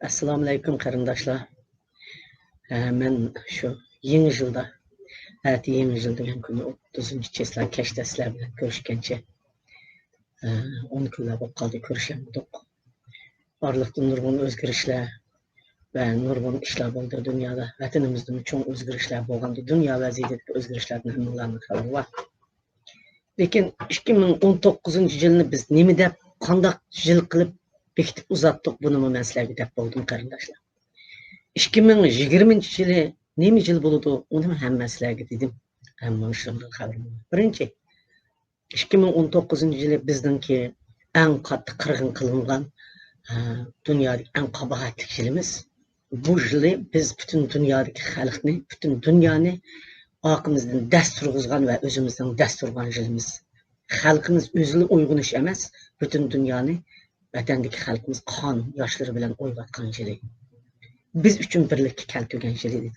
Assalomu alaykum qarindoshlar. Men shu yangi yilda, yangi yil degan kuni 30-chesla kechda sizlar bilan ko'rishgancha 10 kunlar bo'lib qoldi ko'rishamadik. Oraliqda nurg'un o'zgarishlar va nurg'un ishlar bo'ldi dunyoda. Vatanimizda cho'ng o'zgarishlar bo'lgandi. Dunyo vaziyatidagi o'zgarishlardan hammalarning xabari bor. Lekin 2019-yilni biz nima deb, qanday yil qilib bekitib uzatdik, buni men sizlarga deb bo'ldim qarindoshlar. 2020-yili nima yil bo'ladi, uni hamma sizlarga dedim. Hamma shundan xabar bor. Birinchi 2019-yili bizningki eng qattiq qirg'in qilingan dunyodagi eng qabohatli yilimiz. Bu yili biz butun dunyodagi xalqni, butun dunyoni orqamizdan dast turg'izgan va o'zimizdan dast turgan yilimiz. Xalqimiz o'zini uyg'unish emas, butun dunyoni vatandagi xalqimiz qon yoshlari bilan uyg'otgan yili. Biz uchun birlikka keltirgan yil edi.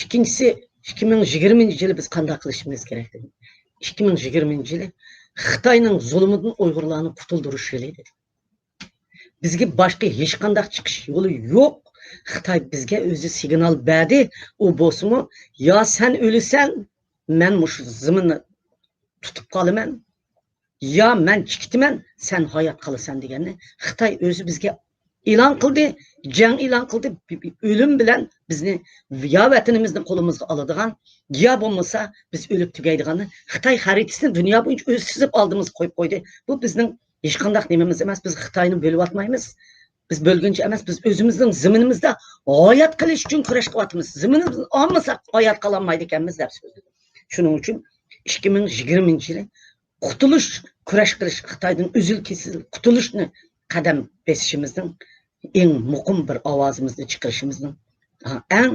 Ikkinchisi 2020-yili biz qanday qilishimiz kerak edi. 2020-yili Xitoyning zulmidan Uyg'urlarni qutuldirish yili edi. Bizga boshqa hech qanday chiqish yo'li yo'q. Xitoy bizga o'zi signal berdi. U bo'lsa-mu, yo sen o'lasan, men mush ziminni tutib qolaman, yo men chikitaman, sen hayot qolasan deganni Xitoy o'zi bizga e'lon qildi, jang e'lon qildi. O'lim bilan bizni yo vatanimizni qo'limizga oladigan, yo bo'lmasa biz o'lib tugaydiganni Xitoy xaritasini dunyo bo'yicha o'z chizib oldimizga qo'yib qo'ydi. Bu bizning hech qanday nimamiz emas. Biz Xitoyni bo'lib atmaymiz. Biz bo'lguncha emas, biz o'zimizning ziminimizda hayot qilish uchun kurash qilyapmiz. Ziminimiz olmasak hayot qololmaydi ekanmiz deb so'zladim. Shuning uchun 2020-yili qutulish, kurash qilish, Xitoydan uzil-kesil qutulishni qadam besishimizning eng muqim bir ovozimizni chiqarishimizning eng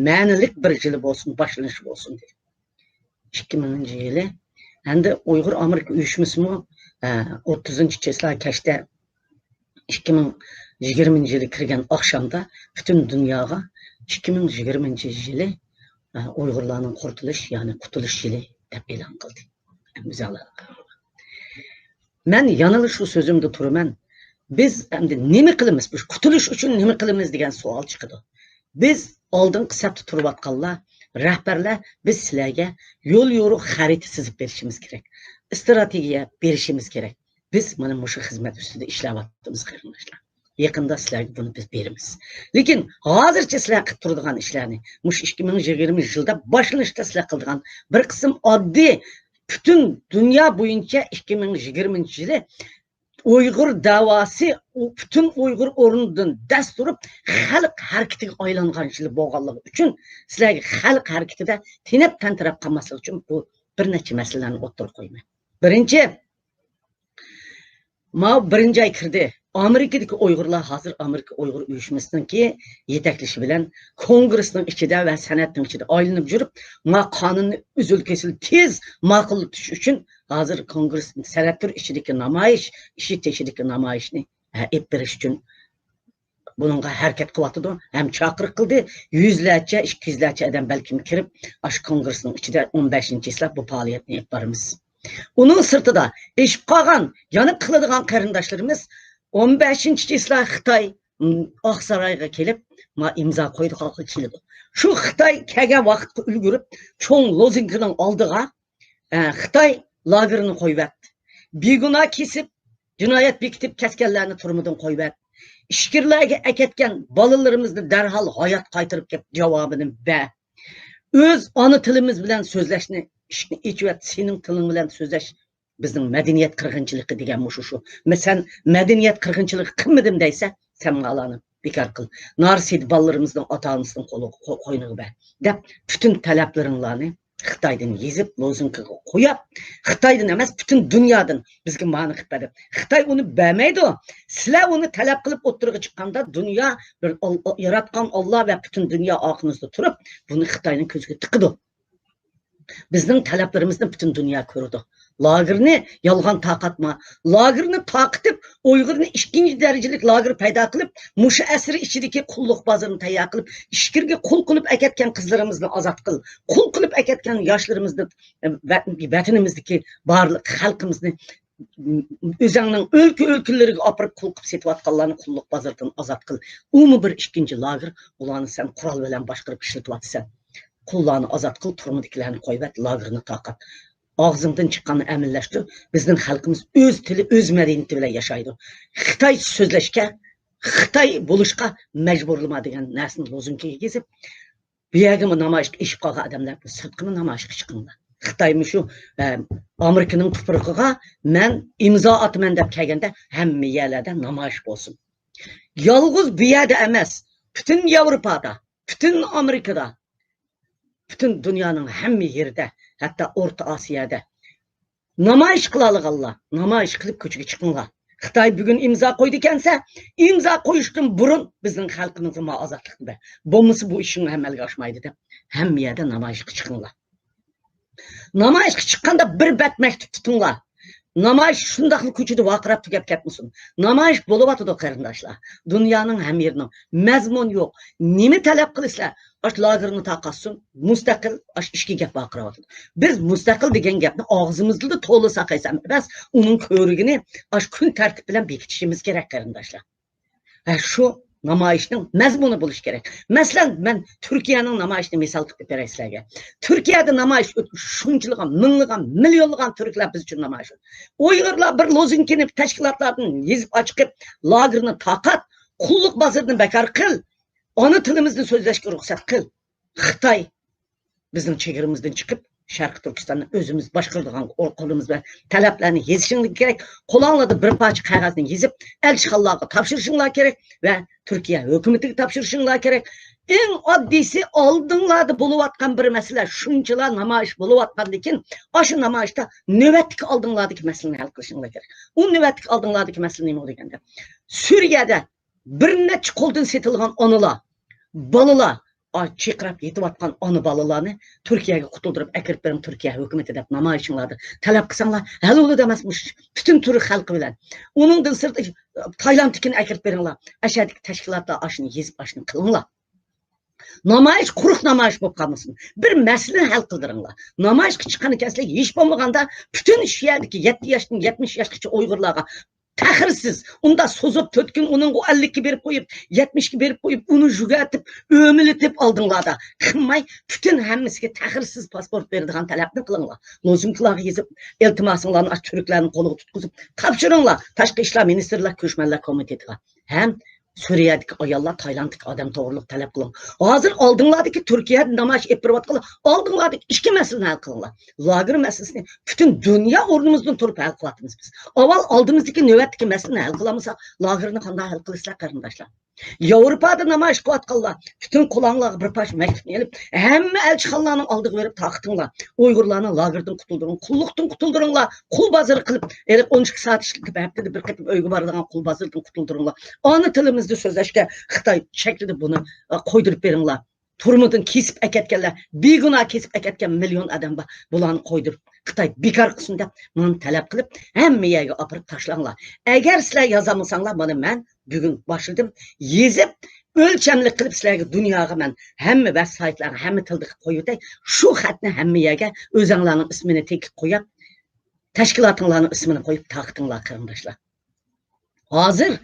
ma'nilik bir yili bo'lsin, boshlanishi bo'lsin dedi. 2000-yili endi Uyg'ur Amerika uyushmasimi 30-chesla kechda 2020-yili kirgan oqshomda butun dunyoga 2020-yili Uyg'urlarning qurtulush, ya'ni qutulish yili deb e'lon qildi. Men yana shu so'zimda turaman. Biz endi nima qilamiz? Bu qutulish uchun nima qilamiz degan savol chiqadi. Biz oldingi safda turayotganlar, rahbarlar biz sizlarga yo'l yo'riq xarita chizib berishimiz kerak. Strategiya berishimiz kerak. Biz mana shu xizmat ustida ishlayapmiz qarindoshlar. Yaqinda sizlarga buni biz beramiz. Lekin hozircha sizlar qilib turadigan ishlarni, mush 2020-yilda boshlanishda sizlar qiladigan bir qism oddiy butun dunyo bo'yicha 2020-yili Uyg'ur davosi butun Uyg'ur o'rnidan dast turib xalq harakatiga aylangan yil bo'lganligi uchun sizlarga xalq harakatida tinib tantirab qolmaslik uchun bu bir necha masalalarni o'tirib qo'yman. Birinchi, birinchi ay kirdi. Amerikadagi Uyg'urlar hozir Amerika Uyg'ur uyushmasininki yetaklashi bilan kongressning ichida va san'atning ichida aylanib yurib, qonunni uzul-kesil tez ma'qullatish uchun hozir kongress san'atlar ichidagi namoyish, ichidagi namoyishni ep berish uchun bunga harakat qilyapti. Ham chaqiriq qildi. 100larcha, 200larcha odam balkim kirib, ash kongressning ichida 15-yilda bu faoliyatni ep boramiz. Uning sirtida eshib qolgan, yonib qiladigan qarindoshlarimiz 15-yilda Xitoy Oqsaroyga kelib, imzo qo'ydi, xalqqa keldi. Shu Xitoy kelgan vaqtga ulgurib, cho'ng lozungining oldiga Xitoy lagerini qo'yibdi. Begunoh kesib, jinoyat bekitib ketganlarni turmadan qo'yibdi. Ishkirlarga aketgan bolalarimizni darhol hayot qaytarib kelib javobini ber. O'z ona tilimiz bilan so'zlashni, ishni ichvat, sening tiling bilan so'zlash bizning madaniyat qirg'inchiligi degan shu. Masalan, madaniyat qirg'inchiligi qilmadim deysa, sen malani bekor qil. Narsid bolalarimizni ota-onasining qo'yniga ber deb butun talablaringlarni Xitoydan yezib, lozunga qo'yib, Xitoydan emas, butun dunyodan bizga ma'ni qilib berdi. Xitoy uni bermaydi. Sizlar uni talab qilib o'tirg'i chiqqanda dunyo bir yaratgan Alloh va butun dunyo orqamizda turib, buni Xitoyning ko'ziga tiqidi. Bizning talablarimizni butun dunyo ko'rdi. Lagerni yolg'on taqatma. Lagerni taqitib, Uyg'urni 2-darajalik lager paydo qilib, musha asri ichidagi qulluq bozorini tayyor qilib, ishkirga qul qilib aketgan qizlarimizni ozod qil. Qul qilib aketgan yoshlarimizni vatanimizdagi barliq xalqimizni özüңнің өлkө-өлкөлөргө апарып кул кылып сетип атканларны куллук базардан азат кыл. Уму бир икkinchi лагер, уларны сен курал белән башкарып ишлетип атсың. Kullarını azat kıl, turmudikilerini koyup et, lagırını takat. Ağzından çıkanı əminləşdir. Bizden halkımız öz tili, öz medeniyeti bile yaşaydı. Xitay sözleşke, Xitay buluşka mecburlama degen nəsini lozunkiye gezip, bir yagımı namayışqa işip qağa adamlar, sırtkını namayışqa çıkınlar. Xitay'ın şu Amerika'nın tuprağıga men imza atmen dep kelgende hem yerlerde namayış olsun. Yalğız bir yerde emas, bütün Avrupa'da, bütün Amerika'da, bütün dünyanın hem yerde, hatta Orta Asya'da namayış kılalık Allah, namayış kılıp küçük çıkınlar. Xitay bugün imza koydu ikense, imza koyuştun burun bizim halkımızın azatlıklı be. Bomması bu işin hemelge aşmaydı da, hem yerde namayış çıkınlar. Namayış çıkkanda bir bet mektup tutunlar. Namayış şundaklı küçüdü vakırap tükep ketmişsin. Namayış bolup atıdı karındaşlar. Dünyanın hem yerine mezmun yok. Nemi talep kılıslar? Aş lagırını takatsın, müstakil aş işki gep vakırap atıdı. Biz müstakil degen gepni ağzımızda da tolu sakaysam. Biz onun körügünü aş kün tertip bilen bekitişimiz gerek karındaşlar. Şu namayışının mezmunu buluş gerek. Mesela ben Türkiye'nin namayışını misal tutup vereyim sizlerge. Türkiye'de namayış şunçuluğun, mınlığın, milyonluğun Türkler biz için namayış. Uygurlar bir lozinkini teşkilatlardan yazıp açıp lagırını takat, kulluk bazırını bekar kıl. Onu tilimizden sözleşki ruhsat kıl. Xitay bizim çekirimizden çıkıp Şarkı Türkistan'da özümüz başkırdığın kolumuz ve taleplerini yazışınlık gerek. Kulağınla bir parça kağıdını yazıp elçihallarına tapşırışınlar gerek ve Türkiye hükümeti tapşırışınlar gerek. En addisi aldığınlarda buluvatkan bir mesele şunçılar namayış buluvatkan dikin aşı namayışta nöbetlik aldığınlardaki meselenin hal kılışınlar gerek. O nöbetlik aldığınlardaki mesele ne oldu gende? Suriye'de bir neçe koldan setilgan onula, balıla çıkarıp yetip atkan onu balalarını Türkiye'ye kutuldurup ekirip benim Türkiye hükümeti edip namayışınlardı. Talep kısanlar hal olu demezmiş. Bütün Türk halkı bilen. Onun sırtı Tayland'dakini ekirip berinler. Aşağıdaki teşkilatlar aşını yezip aşını kılınlar. Namayış kuruk namayış bolup kalmasın. Bir mesele hal kıldırınlar. Namayış çıkanı kesle hiç bulmaganda bütün şiyerdeki 70 yaşlıca Uygurlarga tahirsiz, onda sozup tötkün onun 50'ki berip koyup, 70'ki berip koyup, onu jugatip, ömülitip aldınlar da. Kınmay, bütün hemmisiga tahirsiz pasport verdiğin talepni kılınlar. Lozunkilarga yazıp, iltimasınlarını aç Türklerin kolu tutkuzup, tapşırınlar. Taşkı İşler Ministerler Köşmeler Komitetiga. Hem Suriye'deki ayallar Tayland'daki adam doğruluk talep kılın. Hazır aldınlardaki Türkiye'de namayış ettirip atkalı. Aldınlardaki işki meselini hal kılınlar. Lagır meselesini bütün dünya ordumuzdan turup hal kılatımız biz. Aval aldığımızdaki nöbetteki meselini hal kılamasa lagırını kanda hal kılıslar karındaşlar. Avrupa'da namayış kılatkalılar. Bütün kulağınlar bir parça mektubunu elip hem elçihallarının aldığı verip taktınlar. Uygurlarını lagırdan kutuldurun, kulluktan kutuldurunlar. Kul bazarı kılıp 12 saat işlik hepte de bir kıtıp öygü bardığına kul bazardan kutuldurunlar. Anı tilimizde sözleşke Xitay şeklinde bunu koydurup verinler. Turmudun kesip eketkenler, bir günah kesip eketken milyon adam var. Bulanı koydurup Xitay bekar kısımda bunu talep kılıp hem miyege apırıp taşlanlar. Eğer sizler yazamısanlar bana ben bugün başladım. Yazıp ölçemli kılıp sizlerge dünyaya ben hem website'larına hem tilde koyup şu xatni hem miyege özanlarının ismini tek koyup teşkilatınlarının ismini koyup taktınlar karındaşlar. Hazır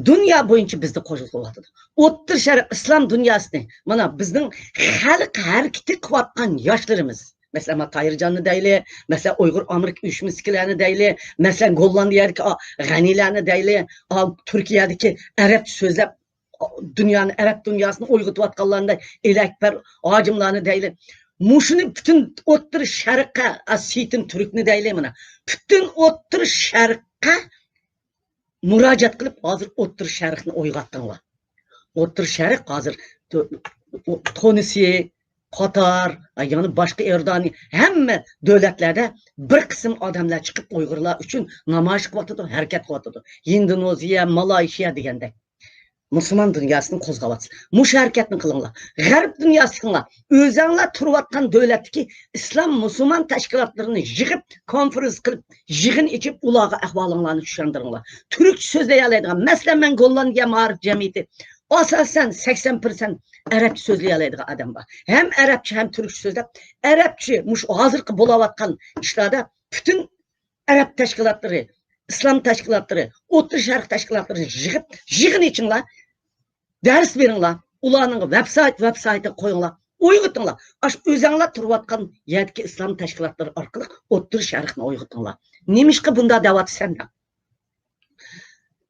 dünya boyunca bizde qo'shilib O'ttir Sharq İslam dünyasını mana bizning xalq hareketi qilayotgan yoshlarimiz mesela Tayircan'ı deyli, mesela Uygur Amerika uyuşmasikilerini deyli, mesela Gollandiyadagi g'aniylarni deyli, Türkiye'deki Arap sözlep dünyanın Arap dünyasını uyg'otayotganlarida elakbar hojimlarni deyli. Muşunu bütün O'ttir Sharqqa Sitin Türkni deyli mana. Bütün O'ttir Sharqqa müracaat kılıp hazır O'ttir Sharqni o'yg'otdinglar. O'ttir Sharq hazır Tunisiya, Katar, yani başka Iordaniya hamma davlatlarda bir qism odamlar chiqib Uyg'urlar uchun namoyish qilyapti, harakat qilyapti. Indoneziya, Malayziya deganda Müslüman dünyasını qo'zg'avyapsiz. Mush harakatni qilinglar. G'arb dunyosida o'zinglar turayotgan davlatdagi islom musulmon tashkilotlarini yig'ib, konferens qilib, yig'in ichib, ularga ahvolinglarni tushuntiringlar. Turkcha so'zlay oladigan, masalan, men Gollandiya ma'rif jamiyati asosan 80% Arapça so'zlay oladigan odam bor. Hem Arapça hem Türkçe so'zlab, Arapça mush hozirgi bo'layotgan ishlarda bütün Arap teşkilatları İslam təşkilatları, O'rta Şərq təşkilatları yığın içinlər, dərs veringlar, ularning veb-saytı qoyinglar, uyg'utinglar. Aş o'zinglar turayotgan yerdagi islom tashkilotlari orqali O'rta Sharqni uyg'utinglar. Nemishqa bunda davatsan-da?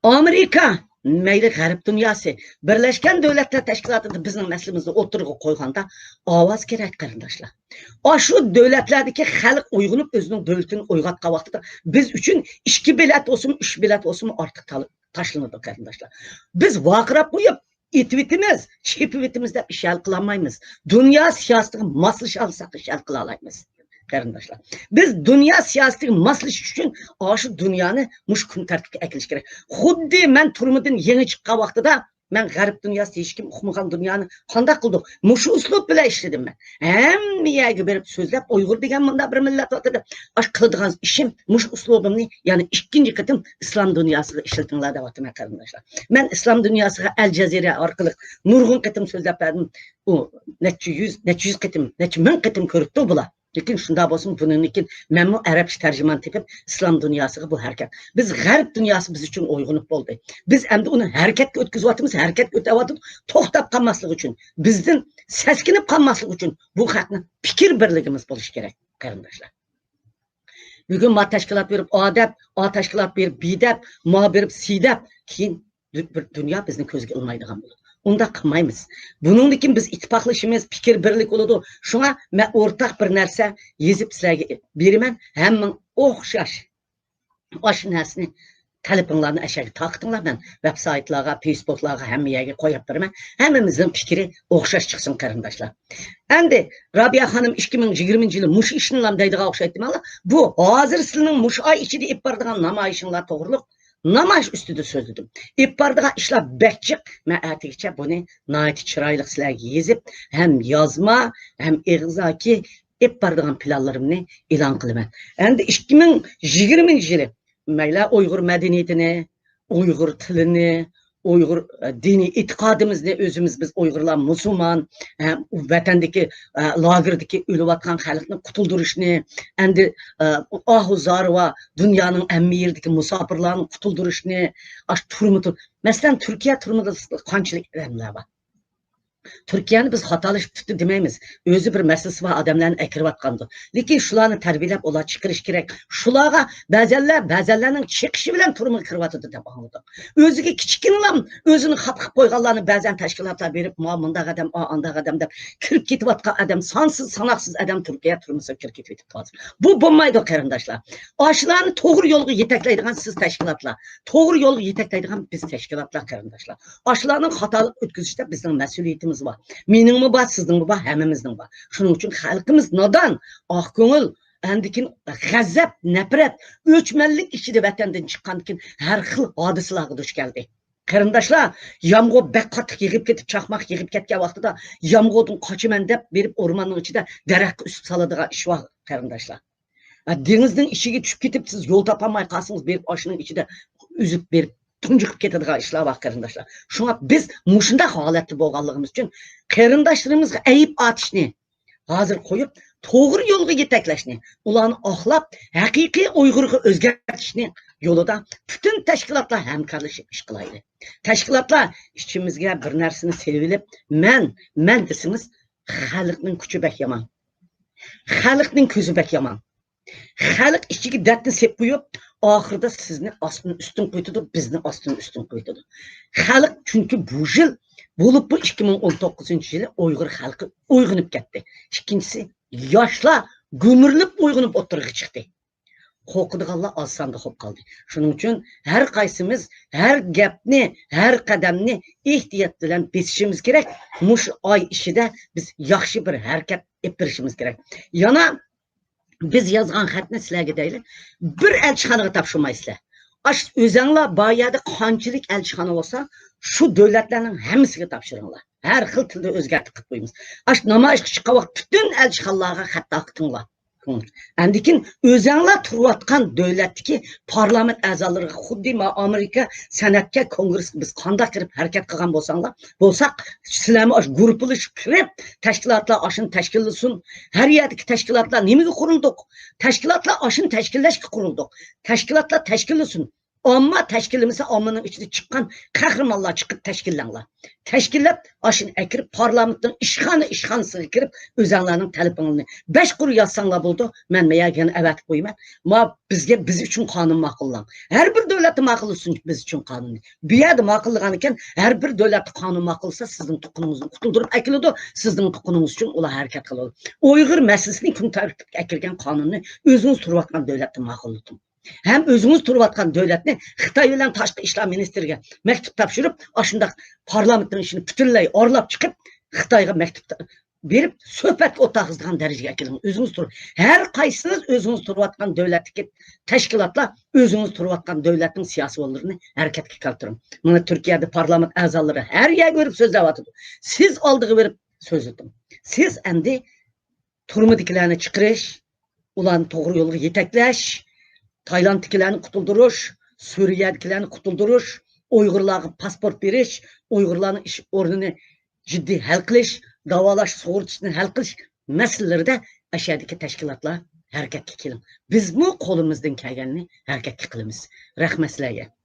Amerika mayli g'arb dunyosi Birlashgan Davlatlar Tashkilotida bizning masalamizni o'tirg'i qo'yganda ovoz kerak qarindoshlar. Shu davlatlardagi xalq uyg'unib o'zining davlatini uyg'otgan vaqtida biz uchun 2 bilet olsun, 3 bilet olsun ortiq tashlanadi qarindoshlar. Biz vaqirab qo'yib etvitimiz, çepivitimiz de iş hal kılamayız. Dünya siyasetine masliş alsak iş hal kılamayız. Kardeşler. Biz dünya siyasetine masliş için şu dünyanı muş kun tertipke ekiliş gerek. Xuddi men turmudun yeni çıkkan vaxtıda men garip dünyası hiç kim okumagan dünyanı kandak kıldık. Muşu uslup bile işledim ben. Hem miyagi berip sözlep Uygur degen bunda bir millet vaxtıda. Kıldığınız işim muş uslubumni yani ikinci kıtım İslam dünyasıga işletinler de vaxtıma kardeşler. Men İslam dünyasıga El Cezire arkalık nurgun kıtım sözlep verdim. O neçe yüz kıtım, neçe min kıtım körüktü bula. Lekin shunda bo'lsin bunun için men bu arabcha tarjimon tepib islom dunyosiga bu harakat. Biz g'arb dunyosi biz uchun uyg'unib bo'ldi. Biz endi uni harakatga o'tkazyapmiz, harakatga o'tyapmiz, to'xtab qolmaslik uchun, bizdan saskinib qolmaslik uchun bu haqni fikr birligimiz bo'lishi kerak, qarindoshlar. Bugun ma tashkilot berib odab, tashkilot berib bidab, ma berib sidab, keyin bir dunyo bizni ko'zga ilmaydigan bo'ladi. Onda qilmaymiz. Buningdan biz ittifoqlashimiz, fikr birlik bo'ladi. Shunga men o'rtaq bir narsa yezib sizlarga beraman. Hamma o'xshash. Osh narsani talabinglarni ashaga taqtinglar, men veb-saytlarga, Facebooklarga hamma yerga qo'yib beraman. Hammamizning fikri o'xshash chiqsin qarindoshlar. Endi Robiya xonim 2020-yili mush ishnilam deydigan o'xshaytdilar. Bu hozir sizning mush oy ichida ib boradigan namoyishinglar to'g'riliq namayish ustida so'zladim. İppardığa işler bekçik. Men atigcha buni nayt chiroyli sizlarga yezib, hem yozma, hem ig'zoki ippardigan planlarimni e'lon qilaman. Endi 2020-yili mayli Uyg'ur madaniyatini, Uyg'ur tilini, Uyg'ur dini e'tiqodimizni o'zimiz biz Uyg'urlar musulmon, vatandagi lagerdagi o'layotgan xalqni qutuldirishni, endi ahuzar va dunyoning hamma yeridagi musofirlarni qutuldirishni, turmuti, masalan Turkiya turmida qanchalik odamlar bor. Türkiye'ni biz hatalışıp tuttu demeyimiz. Özü bir meselesi var adamların ekrivatkandı. Lekin şularını terbiyelep ola çıkırış gerek. Şularga bazılarının çıkışı bilen turumu kırvatıdı de bağlıdı. Özüge kiçikinlam özünü hap koygallarını bazen teşkilatlar verip muamında adam, anda adam da kırıp gitvatkan adam, sansız sanaksız adam Türkiye turumuza kırıp gitvatkan hazır. Bu bombaydı karindaşlar. Aşılarını doğru yolu yetekleydiğen siz teşkilatlar. Doğru yolu yetekleydiğen biz teşkilatlar karindaşlar. Aşılarının hatalık ötküzüşte bizim mesuliyetimiz var. Mening mi var, sizning mi var, hammamizning var. Shuning uchun xalqimiz nadan, ko'ngil, andikin g'azab, nafrat, o'chmanlik ichida vatandan chiqqandan har xil hodisalarga duch keldi. Qarindoshlar, yomg'ir bak qattiq yig'ib ketib, chaqmoq yig'ib ketgan vaqtida yomg'irdan qochaman deb berib o'rmonning ichida daraxtga usib soladigan ish bor, qarindoshlar. Dengizning ichiga tushib ketib, siz yo'l topolmay qolsangiz, berib oshining ichida uzib berib tuncuqib ketadigan ishlar bor qarindoshlar. Shunga biz mushunda holatda bo'lganligimiz uchun qarindoshlarımizga ayib atishni hozir qo'yib, to'g'ri yo'lga yetaklashni, ularni oqlab, haqiqiy Uyg'urga o'zgartishni yo'lida bütün tashkilotlar hamkorlashib ish qilaydi. Tashkilotlar ichimizga bir narsani sevilib, men desangiz, xalqning kuchi bak yomon. Xalqning ko'zi bak yomon. Xalq ichiga dardni sep qo'yib, oxirida sizni ostini ustun qo'ydi, bizni ostini ustun qo'ydi. Xalq chunki bu yil bo'lib bu 2019-yili Uyg'ur xalqi uyg'onib ketdi. Ikkinchisi yoshlar gumurlib uyg'onib o'tirg'i chiqdi. Qo'rqadiganlar osonda qo'yib qoldi. Shuning uchun har qaysimiz har gapni, har qadamni ehtiyot bilan besishimiz kerak. Mush oy ishida biz yaxshi bir harakat ettirishimiz kerak. Yana biz yazgan xatni sizlarga deylik, bir elchixonaga topshirmaysizlar. Aş o'zinglar boyada qanchalik elchixona bo'lsa, shu davlatlarning hammasiga topshiringlar. Har xil tilda o'zgartirib qo'yamiz. Aş namoyish chiqqan vaqt bütün elchixonalarga xat taqtinglar. Andikin özənglər turvatqan dövlətdiki parlament əzaları xuddi Amerika sənətkar kongress biz qandaq kirib hərəkət qılğan bolsaq, sizlərmi aş qruplaşıb kirib təşkilatlar aşın təşkilləsin. Hər yerdəki təşkilatlar niməyə qurulduq? Təşkilatlar aşın təşkilləşki qurulduq. Təşkilatlar təşkilləsin. Amma təşkilimisə ammanın içində çıxan qəhrəmanlar çıxıb təşkillanlar. Təşkilat aşın əkirib parlamentin işxanasına kirib özənlərinin tələbini 5 quru yazsanlar buldu. Mən məyəgəni əvət qoyman. Biz üçün qanun maqullan. Hər bir dövlət maqullusun biz üçün qanun. Bir yerdə maqulluğan ikən hər bir dövlət qanun maqulsa sizin tuqununuzun qutuldurup əkilidir. Sizin tuqununuz üçün ola hərəkət qılır. Uyğur məsələsini kun tərtib əkirgən qanunu özünüz turvatqan dövlətdə maqulludur. Hem özünüz turvatqan dövlətni Xitay bilan Tashqi ishlar ministriga məktub tapşırıb, aşındaq parlamentin işini bütünlüy orlab çıxıb Xitayga məktub berib söhbət otağızdan dərəcəyə gəlin. Özünüz tur. Hər qaysınız özünüz turvatqan dövlətdəki təşkilatlar özünüz turvatqan dövlətin siyasi yollarını hərəkətə qaltırın. Bunu Türkiyədə parlament əzaları hər yer görüb sözləvatıdır. Siz aldığı verib söz edin. Siz əndi turmudikilərini çıxırış, ulan doğru yolu yetəkləş, Tayland'dakilerini kutulduruş, Suriye'dakilerini kutulduruş, Uygurlar'a pasport veriş, Uygurların iş ordunu ciddi hal qilish, davalash sug'urtasini hal qilish masalalarida aşağıdaki teşkilatlar hareketli qilin. Biz bu qo'limizdan kelganini hareketli qilamiz. Rahmat sizlarga.